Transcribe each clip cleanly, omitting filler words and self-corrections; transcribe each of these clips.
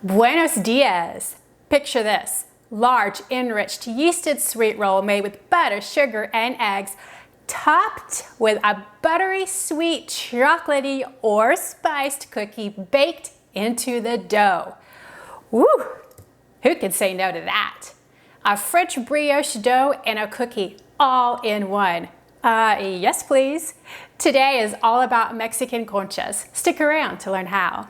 Buenos dias! Picture this. Large, enriched, yeasted sweet roll made with butter, sugar, and eggs, topped with a buttery, sweet, chocolatey, or spiced cookie baked into the dough. Woo! Who can say no to that? A French brioche dough and a cookie all in one. Yes please. Today is all about Mexican conchas. Stick around to learn how.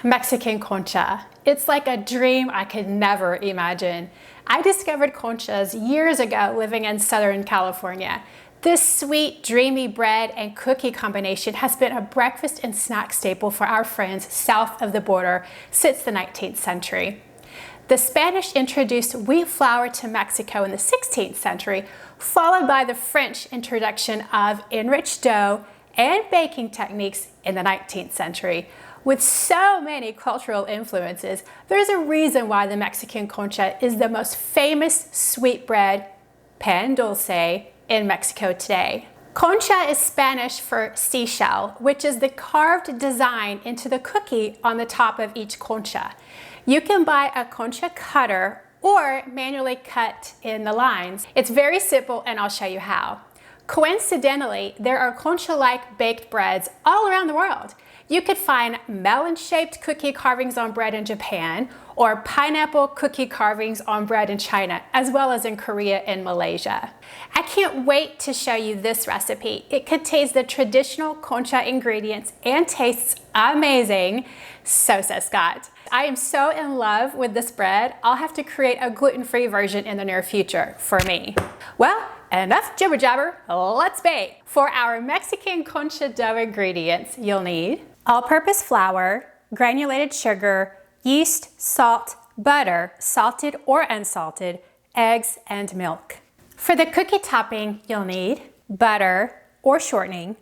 Mexican concha. It's like a dream I could never imagine. I discovered conchas years ago living in Southern California. This sweet, dreamy bread and cookie combination has been a breakfast and snack staple for our friends south of the border since the 19th century. The Spanish introduced wheat flour to Mexico in the 16th century, followed by the French introduction of enriched dough and baking techniques in the 19th century. With so many cultural influences, there's a reason why the Mexican concha is the most famous sweetbread, pan dulce, in Mexico today. Concha is Spanish for seashell, which is the carved design into the cookie on the top of each concha. You can buy a concha cutter or manually cut in the lines. It's very simple and I'll show you how. Coincidentally, there are concha-like baked breads all around the world. You could find melon-shaped cookie carvings on bread in Japan or pineapple cookie carvings on bread in China, as well as in Korea and Malaysia. I can't wait to show you this recipe. It contains the traditional concha ingredients and tastes amazing, so says Scott. I am so in love with this bread, I'll have to create a gluten-free version in the near future for me. Well, enough jibber jabber, let's bake. For our Mexican concha dough ingredients, you'll need all-purpose flour, granulated sugar, yeast, salt, butter, salted or unsalted, eggs, and milk. For the cookie topping, you'll need butter or shortening,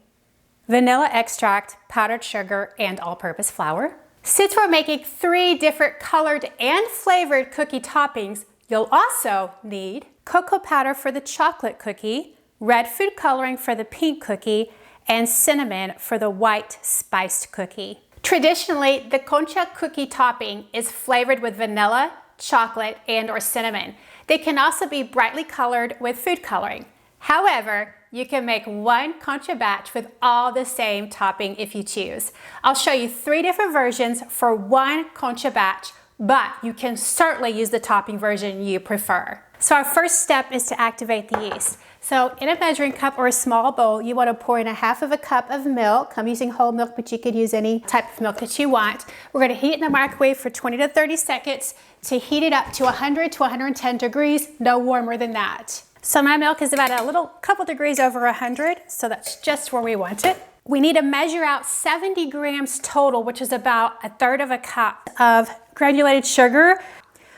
vanilla extract, powdered sugar, and all-purpose flour. Since we're making 3 different colored and flavored cookie toppings, you'll also need cocoa powder for the chocolate cookie, red food coloring for the pink cookie, and cinnamon for the white spiced cookie. Traditionally, the concha cookie topping is flavored with vanilla, chocolate, and/or cinnamon. They can also be brightly colored with food coloring. However, you can make one concha batch with all the same topping if you choose. I'll show you 3 different versions for one concha batch, but you can certainly use the topping version you prefer. So our first step is to activate the yeast. So in a measuring cup or a small bowl, you want to pour in 1/2 cup of milk. I'm using whole milk, but you could use any type of milk that you want. We're going to heat it in the microwave for 20 to 30 seconds to heat it up to 100 to 110 degrees, no warmer than that. So my milk is about a couple degrees over 100, so that's just where we want it. We need to measure out 70 grams total, which is about 1/3 cup of granulated sugar.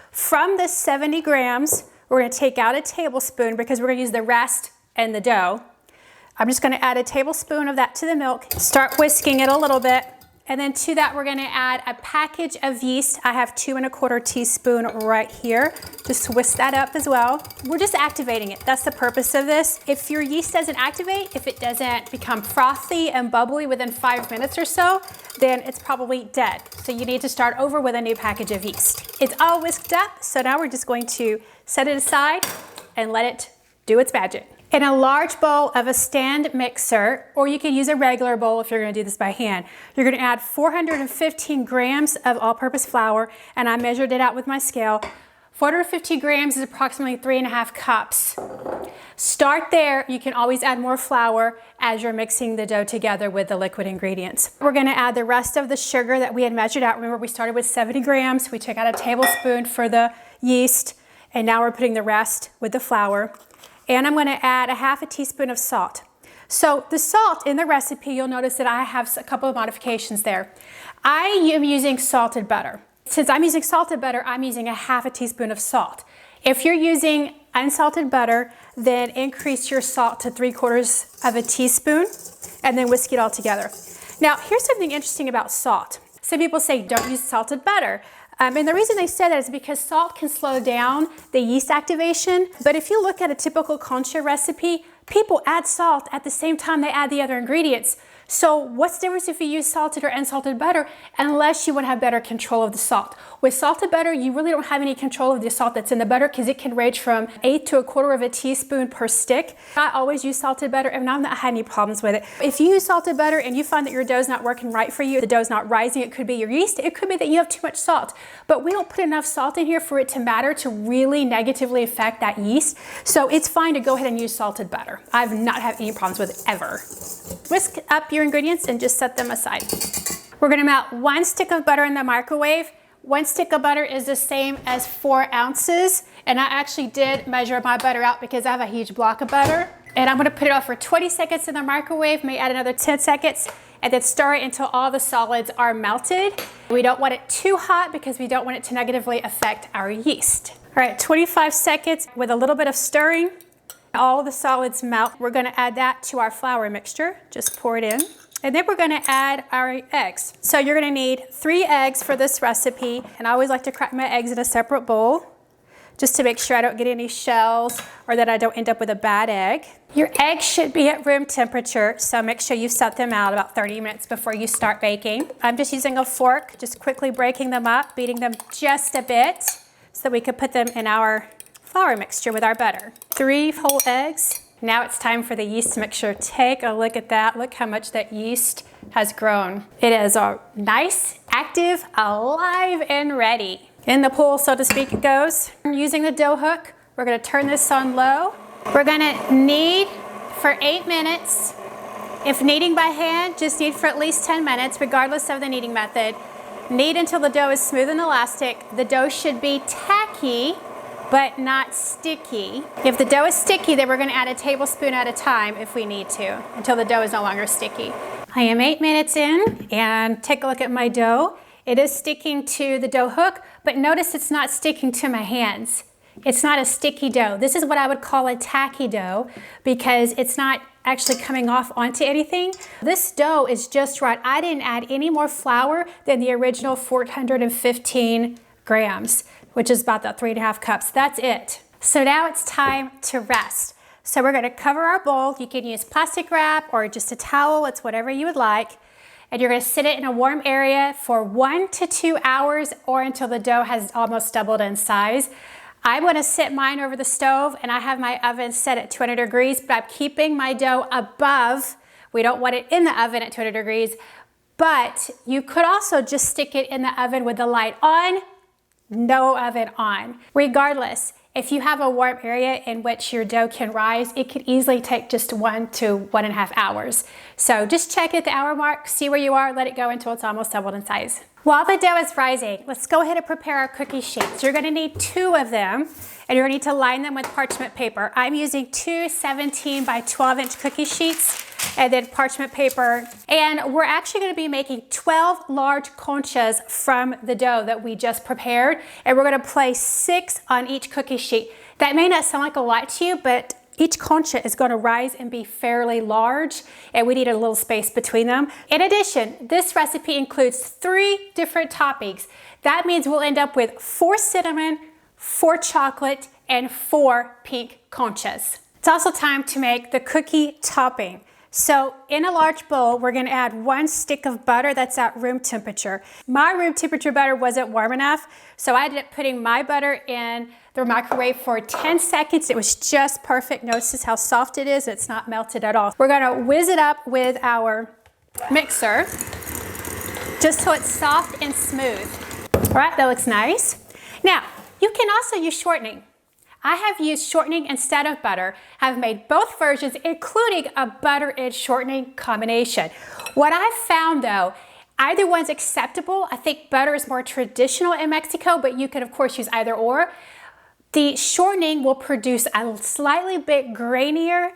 From the 70 grams, we're going to take out a tablespoon because we're going to use the rest in the dough. I'm just going to add a tablespoon of that to the milk, start whisking it a little bit, and then to that we're going to add a package of yeast. I have 2 1/4 teaspoon right here. Just whisk that up as well. We're just activating it. That's the purpose of this. If your yeast doesn't activate, if it doesn't become frothy and bubbly within 5 minutes or so, then it's probably dead. So you need to start over with a new package of yeast. It's all whisked up, so now we're just going to set it aside and let it do its magic. In a large bowl of a stand mixer, or you can use a regular bowl if you're going to do this by hand, you're going to add 415 grams of all-purpose flour, and I measured it out with my scale. 450 grams is approximately 3.5 cups. Start there. You can always add more flour as you're mixing the dough together with the liquid ingredients. We're going to add the rest of the sugar that we had measured out. Remember, we started with 70 grams. We took out a tablespoon for the yeast, and now we're putting the rest with the flour. And I'm going to add 1/2 teaspoon of salt. So the salt in the recipe, you'll notice that I have a couple of modifications there. I am using salted butter. Since I'm using salted butter, I'm using 1/2 teaspoon of salt. If you're using unsalted butter, then increase your salt to 3/4 teaspoon and then whisk it all together. Now, here's something interesting about salt. Some people say don't use salted butter. And the reason they say that is because salt can slow down the yeast activation. But if you look at a typical concha recipe, people add salt at the same time they add the other ingredients. So what's the difference if you use salted or unsalted butter, unless you want to have better control of the salt? With salted butter, you really don't have any control of the salt that's in the butter because it can range from 1/8 to 1/4 of a teaspoon per stick. I always use salted butter and I've not had any problems with it. If you use salted butter and you find that your dough's not working right for you, the dough's not rising, it could be your yeast, it could be that you have too much salt. But we don't put enough salt in here for it to matter to really negatively affect that yeast. So it's fine to go ahead and use salted butter. I've not had any problems with it ever. Whisk up your ingredients and just set them aside. We're gonna melt 1 stick of butter in the microwave. 1 stick of butter is the same as 4 ounces. And I actually did measure my butter out because I have a huge block of butter. And I'm gonna put it off for 20 seconds in the microwave, may add another 10 seconds, and then stir it until all the solids are melted. We don't want it too hot because we don't want it to negatively affect our yeast. All right, 25 seconds with a little bit of stirring. All the solids melt. We're gonna add that to our flour mixture. Just pour it in. And then we're gonna add our eggs. So you're gonna need 3 eggs for this recipe. And I always like to crack my eggs in a separate bowl, just to make sure I don't get any shells or that I don't end up with a bad egg. Your eggs should be at room temperature, so make sure you set them out about 30 minutes before you start baking. I'm just using a fork, just quickly breaking them up, beating them just a bit so that we could put them in our flour mixture with our butter. 3 whole eggs. Now it's time for the yeast mixture. Take a look at that. Look how much that yeast has grown. It is nice, active, alive, and ready. In the pool, so to speak, it goes. Using the dough hook, we're gonna turn this on low. We're gonna knead for 8 minutes. If kneading by hand, just knead for at least 10 minutes, regardless of the kneading method. Knead until the dough is smooth and elastic. The dough should be tacky, but not sticky. If the dough is sticky, then we're gonna add a tablespoon at a time if we need to, until the dough is no longer sticky. I am 8 minutes in, and take a look at my dough. It is sticking to the dough hook, but notice it's not sticking to my hands. It's not a sticky dough. This is what I would call a tacky dough because it's not actually coming off onto anything. This dough is just right. I didn't add any more flour than the original 415 grams, which is about the 3.5 cups. That's it. So now it's time to rest. So we're gonna cover our bowl. You can use plastic wrap or just a towel. It's whatever you would like. And you're gonna sit it in a warm area for 1 to 2 hours or until the dough has almost doubled in size. I'm gonna sit mine over the stove and I have my oven set at 200 degrees, but I'm keeping my dough above. We don't want it in the oven at 200 degrees, but you could also just stick it in the oven with the light on, no oven on. Regardless, if you have a warm area in which your dough can rise, it could easily take just 1 to 1.5 hours. So just check at the hour mark, see where you are, let it go until it's almost doubled in size. While the dough is rising, let's go ahead and prepare our cookie sheets. You're gonna need 2 of them, and you're gonna need to line them with parchment paper. I'm using 2 17 by 12-inch cookie sheets, and then parchment paper. And we're actually gonna be making 12 large conchas from the dough that we just prepared, and we're gonna place 6 on each cookie sheet. That may not sound like a lot to you, but each concha is gonna rise and be fairly large, and we need a little space between them. In addition, this recipe includes 3 different toppings. That means we'll end up with 4 cinnamon, 4 chocolate, and 4 pink conchas. It's also time to make the cookie topping. So in a large bowl, we're gonna add 1 stick of butter that's at room temperature. My room temperature butter wasn't warm enough, so I ended up putting my butter in the microwave for 10 seconds. It was just perfect. Notice how soft it is. It's not melted at all. We're gonna whiz it up with our mixer, just so it's soft and smooth. All right, that looks nice. Now, you can also use shortening. I have used shortening instead of butter. I've made both versions, including a butter and shortening combination. What I've found though, either one's acceptable. I think butter is more traditional in Mexico, but you can of course use either or. The shortening will produce a slightly bit grainier,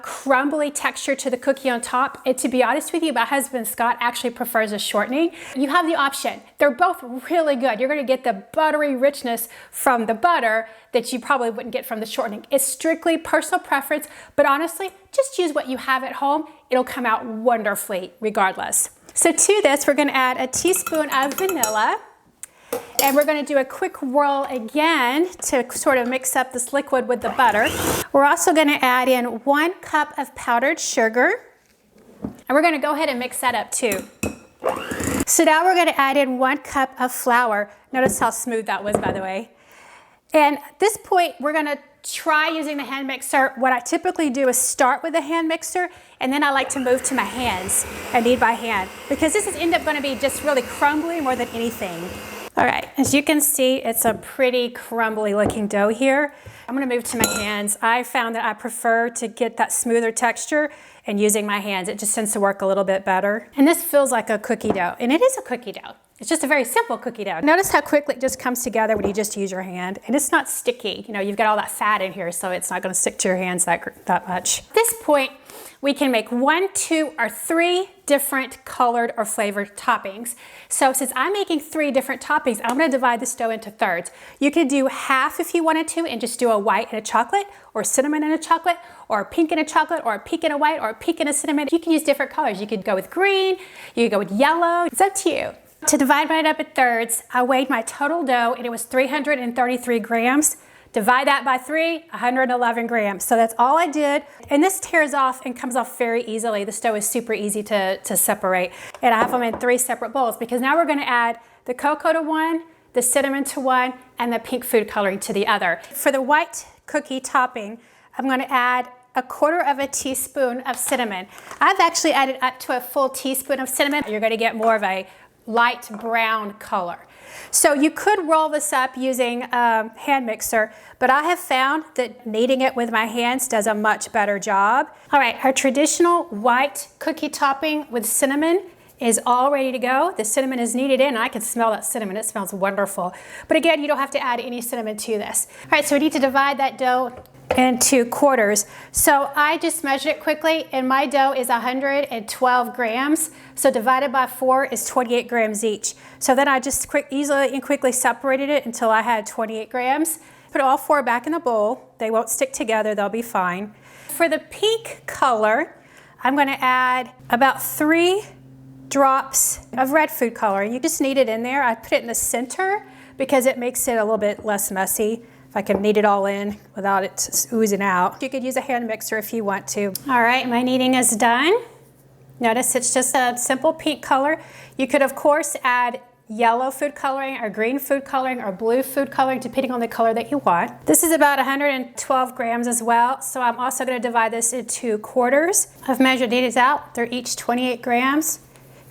crumbly texture to the cookie on top. And to be honest with you, my husband Scott actually prefers a shortening. You have the option. They're both really good. You're gonna get the buttery richness from the butter that you probably wouldn't get from the shortening. It's strictly personal preference, but honestly, just use what you have at home. It'll come out wonderfully regardless. So to this, we're gonna add a teaspoon of vanilla. And we're going to do a quick whirl again to sort of mix up this liquid with the butter. We're also going to add in 1 cup of powdered sugar. And we're going to go ahead and mix that up too. So now we're going to add in 1 cup of flour. Notice how smooth that was, by the way. And at this point, we're going to try using the hand mixer. What I typically do is start with the hand mixer, and then I like to move to my hands and knead by hand, because this is end up going to be just really crumbly more than anything. All right, as you can see, it's a pretty crumbly looking dough here. I'm going to move to my hands. I found that I prefer to get that smoother texture and using my hands. It just tends to work a little bit better. And this feels like a cookie dough, and it is a cookie dough. It's just a very simple cookie dough. Notice how quickly it just comes together when you just use your hand, and it's not sticky. You know, you've got all that fat in here, so it's not going to stick to your hands that much. At this point, we can make 1, 2, or 3 different colored or flavored toppings. So since I'm making 3 different toppings, I'm going to divide this dough into thirds. You could do half if you wanted to and just do a white and a chocolate, or cinnamon and a chocolate, or a pink and a chocolate, or a pink and a white, or a pink and a cinnamon. You can use different colors. You could go with green, you could go with yellow. It's up to you. To divide mine up in thirds, I weighed my total dough and it was 333 grams. Divide that by 3, 111 grams. So that's all I did. And this tears off and comes off very easily. The dough is super easy to separate. And I have them in 3 separate bowls, because now we're going to add the cocoa to one, the cinnamon to one, and the pink food coloring to the other. For the white cookie topping, I'm going to add 1/4 teaspoon of cinnamon. I've actually added up to a full teaspoon of cinnamon. You're going to get more of a light brown color. So you could roll this up using a hand mixer, but I have found that kneading it with my hands does a much better job. All right, our traditional white cookie topping with cinnamon is all ready to go. The cinnamon is kneaded in. I can smell that cinnamon. It smells wonderful. But again, you don't have to add any cinnamon to this. All right, so we need to divide that dough into quarters. So I just measured it quickly, and my dough is 112 grams. So divided by 4 is 28 grams each. So then I just easily and quickly separated it until I had 28 grams. Put all 4 back in the bowl. They won't stick together. They'll be fine. For the pink color, I'm going to add about 3 drops of red food coloring. You just knead it in there. I put it in the center because it makes it a little bit less messy. If I can knead it all in without it oozing out. You could use a hand mixer if you want to. All right, my kneading is done. Notice it's just a simple pink color. You could, of course, add yellow food coloring or green food coloring or blue food coloring, depending on the color that you want. This is about 112 grams as well, so I'm also going to divide this into quarters. I've measured these out. They're each 28 grams.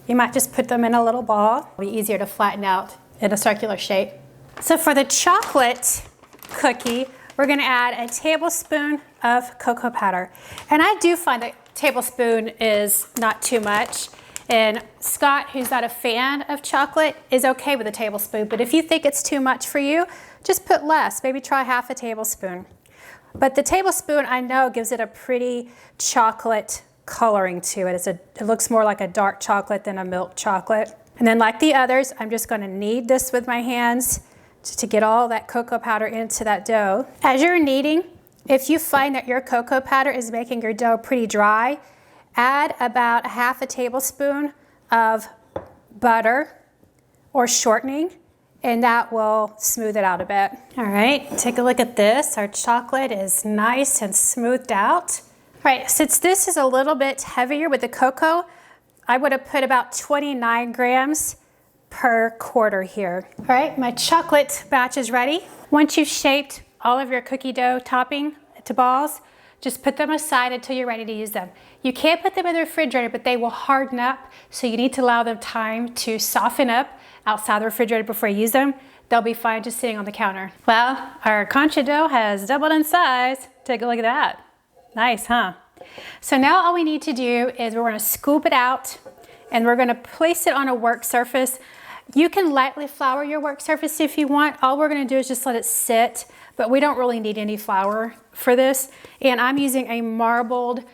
You might just put them in a little ball. It'll be easier to flatten out in a circular shape. So for the chocolate cookie, we're going to add a tablespoon of cocoa powder. And I do find that tablespoon is not too much. And Scott, who's not a fan of chocolate, is okay with a tablespoon. But if you think it's too much for you, just put less. Maybe try half a tablespoon. But the tablespoon, I know, gives it a pretty chocolate coloring to it. It looks more like a dark chocolate than a milk chocolate. And then like the others, I'm just going to knead this with my hands to get all that cocoa powder into that dough. As you're kneading, if you find that your cocoa powder is making your dough pretty dry, add about 1/2 tablespoon of butter or shortening, and that will smooth it out a bit. All right, take a look at this. Our chocolate is nice and smoothed out. All right, since this is a little bit heavier with the cocoa, I would have put about 29 grams per quarter here. All right, my chocolate batch is ready. Once you've shaped all of your cookie dough topping to balls, just put them aside until you're ready to use them. You can't put them in the refrigerator, but they will harden up, so you need to allow them time to soften up outside the refrigerator before you use them. They'll be fine just sitting on the counter. Well, our concha dough has doubled in size. Take a look at that. Nice, huh? So now all we need to do is we're going to scoop it out, and we're going to place it on a work surface. You can lightly flour your work surface if you want. All we're going to do is just let it sit, but we don't really need any flour for this. And I'm using a marbled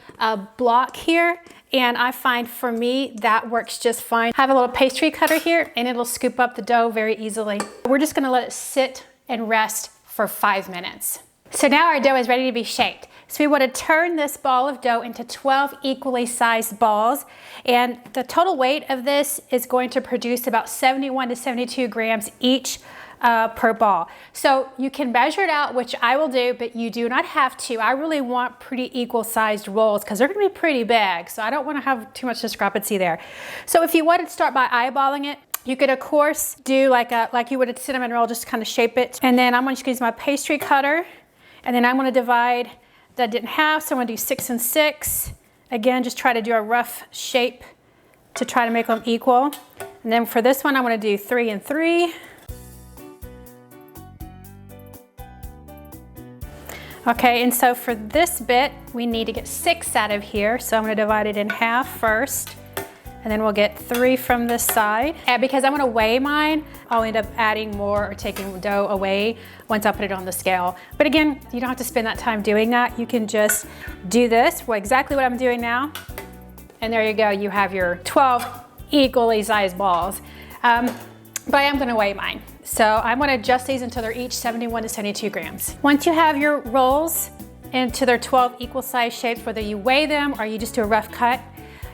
block here, and I find for me that works just fine. I have a little pastry cutter here, and it'll scoop up the dough very easily. We're just going to let it sit and rest for 5 minutes. So now our dough is ready to be shaped. So we want to turn this ball of dough into 12 equally sized balls, and the total weight of this is going to produce about 71 to 72 grams each per ball. So you can measure it out, which I will do, but you do not have to. I really want pretty equal sized rolls because they're going to be pretty big, so I don't want to have too much discrepancy there. So if you wanted to start by eyeballing it, you could of course do like you would a cinnamon roll, just kind of shape it. And then I'm going to use my pastry cutter, and then I'm going to divide that in half. So I'm going to do 6 and 6. Again, just try to do a rough shape to try to make them equal. And then for this one, I'm going to do 3 and 3. Okay, and so for this bit, we need to get 6 out of here. So I'm going to divide it in half first, and then we'll get 3 from this side. And because I'm going to weigh mine, I'll end up adding more or taking dough away once I put it on the scale. But again, you don't have to spend that time doing that. You can just do this, exactly what I'm doing now. And there you go, you have your 12 equally sized balls. But I am going to weigh mine. So I'm going to adjust these until they're each 71 to 72 grams. Once you have your rolls into their 12 equal size shapes, whether you weigh them or you just do a rough cut,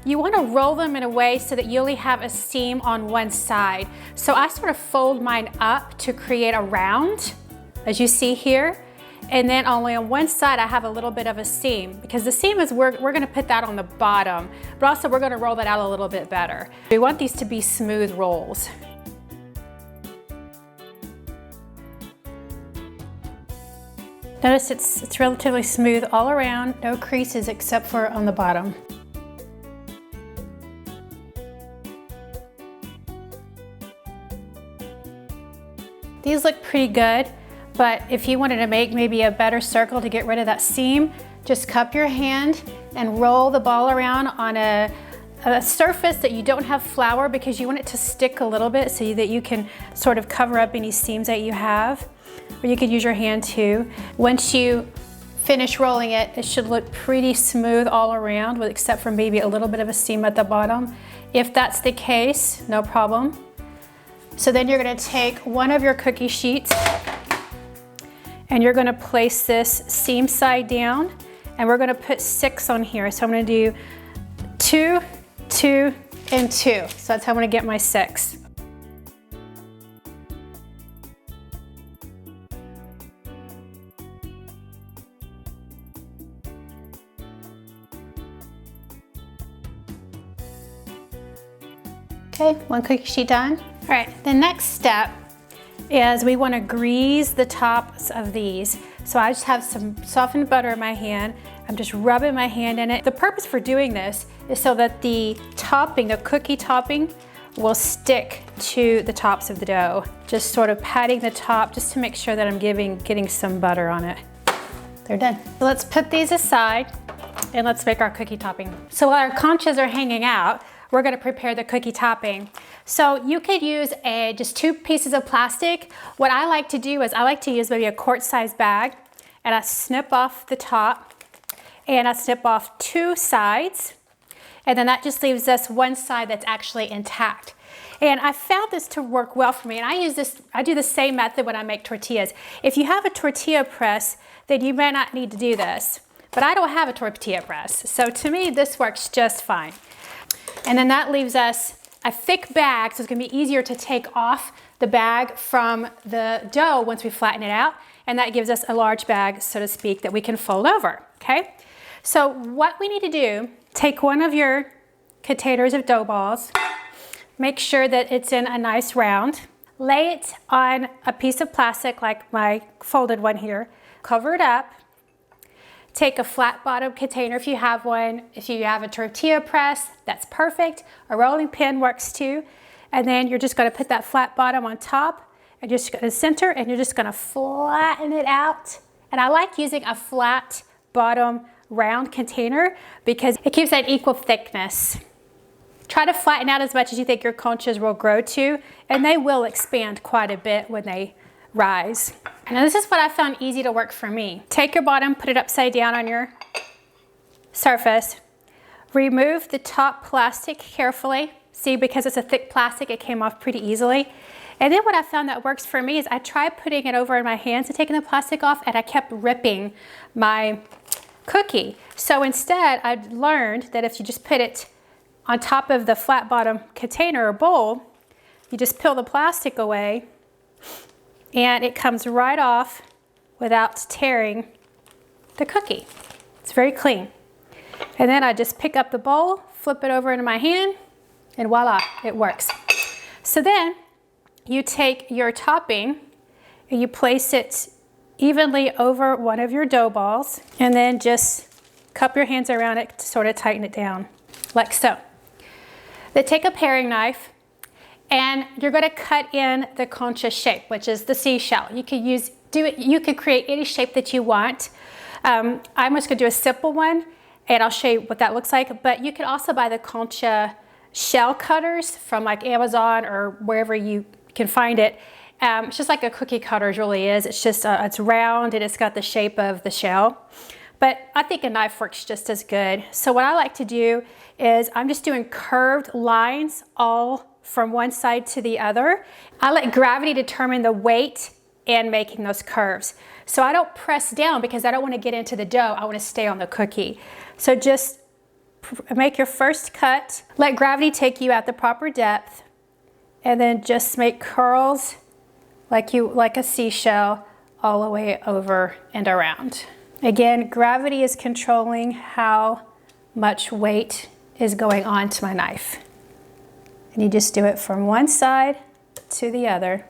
you want to roll them in a way so that you only have a seam on one side. So I sort of fold mine up to create a round, as you see here. And then only on one side I have a little bit of a seam, because the seam is, we're going to put that on the bottom, but also we're going to roll that out a little bit better. We want these to be smooth rolls. Notice it's relatively smooth all around, no creases except for on the bottom. These look pretty good, but if you wanted to make maybe a better circle to get rid of that seam, just cup your hand and roll the ball around on a surface that you don't have flour, because you want it to stick a little bit so that you can sort of cover up any seams that you have. Or you could use your hand too. Once you finish rolling it, it should look pretty smooth all around, except for maybe a little bit of a seam at the bottom. If that's the case, no problem. So then you're going to take one of your cookie sheets and you're going to place this seam side down, and we're going to put 6 on here. So I'm going to do 2, 2, and 2. So that's how I'm going to get my 6. Okay, one cookie sheet done. All right, the next step is we want to grease the tops of these. So I just have some softened butter in my hand. I'm just rubbing my hand in it. The purpose for doing this is so that the topping, the cookie topping, will stick to the tops of the dough. Just sort of patting the top just to make sure that I'm getting some butter on it. They're done. So let's put these aside and let's make our cookie topping. So while our conchas are hanging out, we're going to prepare the cookie topping. So you could use just 2 pieces of plastic. What I like to do is I like to use maybe a quart-sized bag, and I snip off the top and I snip off 2 sides, and then that just leaves us one side that's actually intact. And I found this to work well for me, and I do the same method when I make tortillas. If you have a tortilla press, then you may not need to do this, but I don't have a tortilla press. So to me, this works just fine. And then that leaves us a thick bag, so it's going to be easier to take off the bag from the dough once we flatten it out. And that gives us a large bag, so to speak, that we can fold over, okay? So what we need to do, take one of your containers of dough balls, make sure that it's in a nice round, lay it on a piece of plastic like my folded one here, cover it up. Take a flat bottom container if you have one. If you have a tortilla press, that's perfect. A rolling pin works too. And then you're just going to put that flat bottom on top and just going to center, and you're just going to flatten it out. And I like using a flat bottom round container because it keeps that equal thickness. Try to flatten out as much as you think your conchas will grow to, and they will expand quite a bit when they rise. Now this is what I found easy to work for me. Take your bottom, put it upside down on your surface. Remove the top plastic carefully. See, because it's a thick plastic, it came off pretty easily. And then what I found that works for me is I tried putting it over in my hands and taking the plastic off, and I kept ripping my cookie. So instead, I learned that if you just put it on top of the flat bottom container or bowl, you just peel the plastic away and it comes right off without tearing the cookie. It's very clean. And then I just pick up the bowl, flip it over into my hand, and voila, it works. So then you take your topping and you place it evenly over one of your dough balls, and then just cup your hands around it to sort of tighten it down, like so. Then take a paring knife and you're going to cut in the concha shape, which is the seashell. You could you could create any shape that you want. I'm just going to do a simple one, and I'll show you what that looks like. But you can also buy the concha shell cutters from like Amazon or wherever you can find it. It's just like a cookie cutter really is. It's just it's round and it's got the shape of the shell. But I think a knife works just as good. So what I like to do is I'm just doing curved lines all from one side to the other. I let gravity determine the weight and making those curves. So I don't press down because I don't want to get into the dough. I want to stay on the cookie. So just make your first cut, let gravity take you at the proper depth, and then just make curls like a seashell all the way over and around. Again, gravity is controlling how much weight is going on to my knife. And you just do it from one side to the other.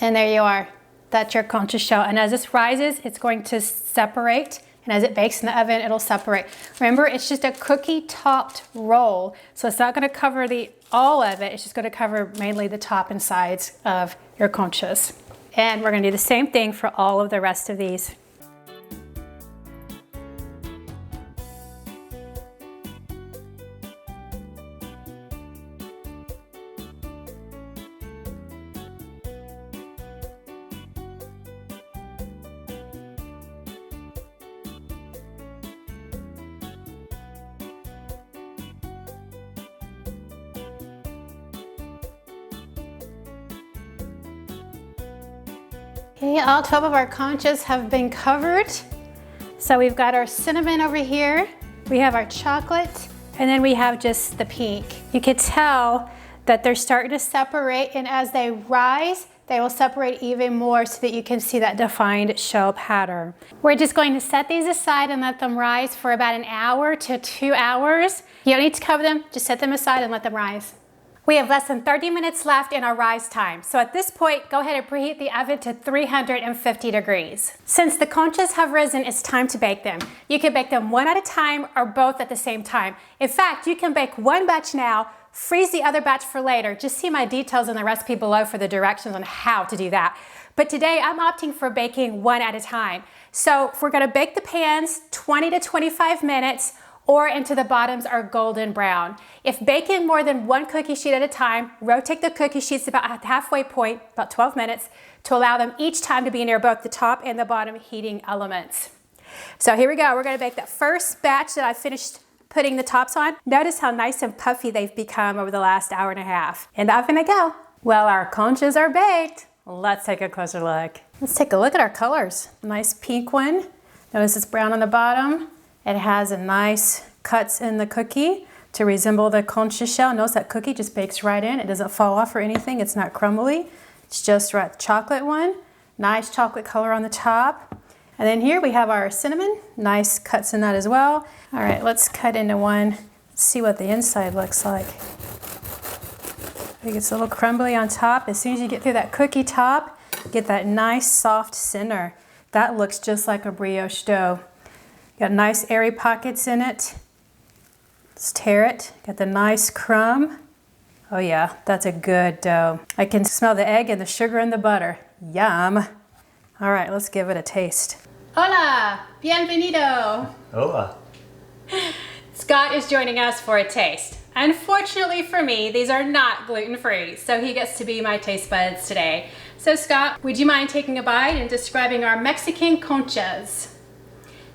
And there you are. That's your concha shell. And as this rises, it's going to separate. And as it bakes in the oven, it'll separate. Remember, it's just a cookie topped roll. So it's not going to cover all of it. It's just going to cover mainly the top and sides of your conchas. And we're going to do the same thing for all of the rest of these. Okay, all 12 of our conchas have been covered. So we've got our cinnamon over here, we have our chocolate, and then we have just the pink. You can tell that they're starting to separate, and as they rise, they will separate even more so that you can see that defined shell pattern. We're just going to set these aside and let them rise for about an hour to 2 hours. You don't need to cover them, just set them aside and let them rise. We have less than 30 minutes left in our rise time. So at this point, go ahead and preheat the oven to 350 degrees. Since the conchas have risen, it's time to bake them. You can bake them one at a time or both at the same time. In fact, you can bake one batch now, freeze the other batch for later. Just see my details in the recipe below for the directions on how to do that. But today I'm opting for baking one at a time. So if we're gonna bake the pans 20 to 25 minutes, or until the bottoms are golden brown. If baking more than one cookie sheet at a time, rotate the cookie sheets about at the halfway point, about 12 minutes, to allow them each time to be near both the top and the bottom heating elements. So here we go, we're gonna bake that first batch that I finished putting the tops on. Notice how nice and puffy they've become over the last hour and a half. In the oven they go. Well, our conchas are baked. Let's take a closer look. Let's take a look at our colors. Nice pink one. Notice it's brown on the bottom. It has a nice cuts in the cookie to resemble the concha shell. Notice that cookie just bakes right in. It doesn't fall off or anything. It's not crumbly. It's just right. The chocolate one, nice chocolate color on the top. And then here we have our cinnamon. Nice cuts in that as well. All right, let's cut into one. Let's see what the inside looks like. I think it's a little crumbly on top. As soon as you get through that cookie top, get that nice soft center. That looks just like a brioche dough. Got nice airy pockets in it. Let's tear it. Got the nice crumb. Oh yeah, that's a good dough. I can smell the egg and the sugar and the butter. Yum. All right, let's give it a taste. Hola, bienvenido. Hola. Scott is joining us for a taste. Unfortunately for me, these are not gluten-free, so he gets to be my taste buds today. So Scott, would you mind taking a bite and describing our Mexican conchas?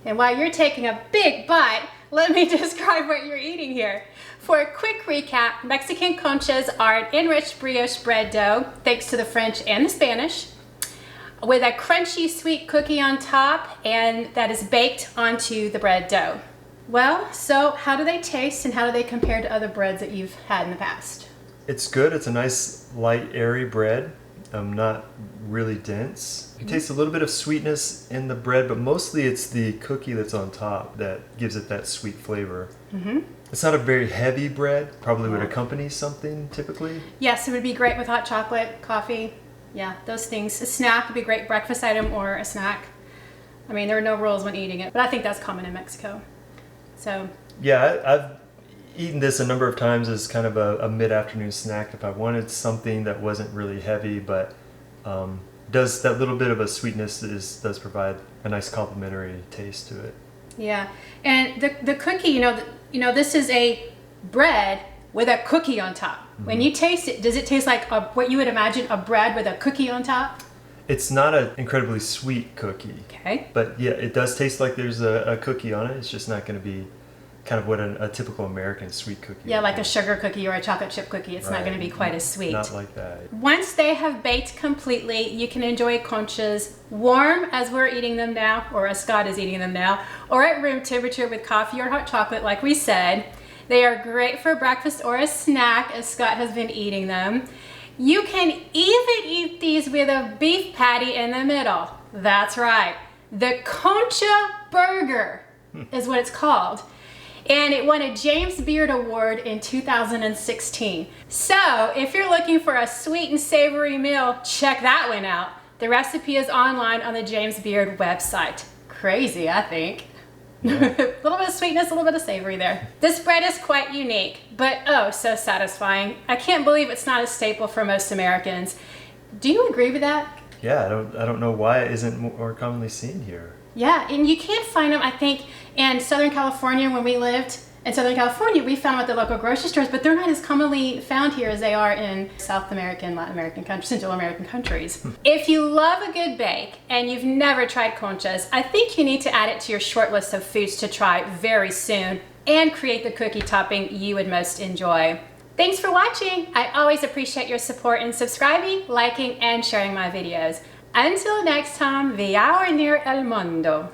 And while you're taking a big bite, let me describe what you're eating here. For a quick recap, Mexican conchas are an enriched brioche bread dough, thanks to the French and the Spanish, with a crunchy sweet cookie on top, and that is baked onto the bread dough. Well, so how do they taste and how do they compare to other breads that you've had in the past? It's good. It's a nice, light, airy bread. Not really dense. You taste a little bit of sweetness in the bread, but mostly it's the cookie that's on top that gives it that sweet flavor. It's not a very heavy bread. Probably would accompany something typically. Yes, it would be great with hot chocolate, coffee. Yeah, those things. A snack would be a great breakfast item or a snack. I mean, there are no rules when eating it, but I think that's common in Mexico. So yeah, I've eaten this a number of times as kind of a mid-afternoon snack if I wanted something that wasn't really heavy, but does that little bit of a sweetness does provide a nice complementary taste to it. Yeah, and the cookie, you know, this is a bread with a cookie on top. When you taste it, does it taste like what you would imagine a bread with a cookie on top? It's not an incredibly sweet cookie. Okay. But yeah, it does taste like there's a cookie on it. It's just not going to be kind of what a typical American sweet cookie. Yeah, like a sugar cookie or a chocolate chip cookie. It's not going to be quite as sweet. Not like that. Once they have baked completely, you can enjoy conchas warm as we're eating them now, or as Scott is eating them now, or at room temperature with coffee or hot chocolate, like we said. They are great for breakfast or a snack, as Scott has been eating them. You can even eat these with a beef patty in the middle. That's right. The Concha Burger is what it's called. And it won a James Beard Award in 2016. So if you're looking for a sweet and savory meal, check that one out. The recipe is online on the James Beard website. Crazy, I think. Yeah. A little bit of sweetness, a little bit of savory there. This bread is quite unique, but oh, so satisfying. I can't believe it's not a staple for most Americans. Do you agree with that? Yeah, I don't know why it isn't more commonly seen here. Yeah, and you can't find them, I think, in Southern California. When we lived in Southern California, we found them at the local grocery stores, but they're not as commonly found here as they are in South American, Latin American countries, Central American countries. If you love a good bake and you've never tried conchas, I think you need to add it to your short list of foods to try very soon and create the cookie topping you would most enjoy. Thanks for watching. I always appreciate your support in subscribing, liking, and sharing my videos. Until next time, vi ahora el mundo.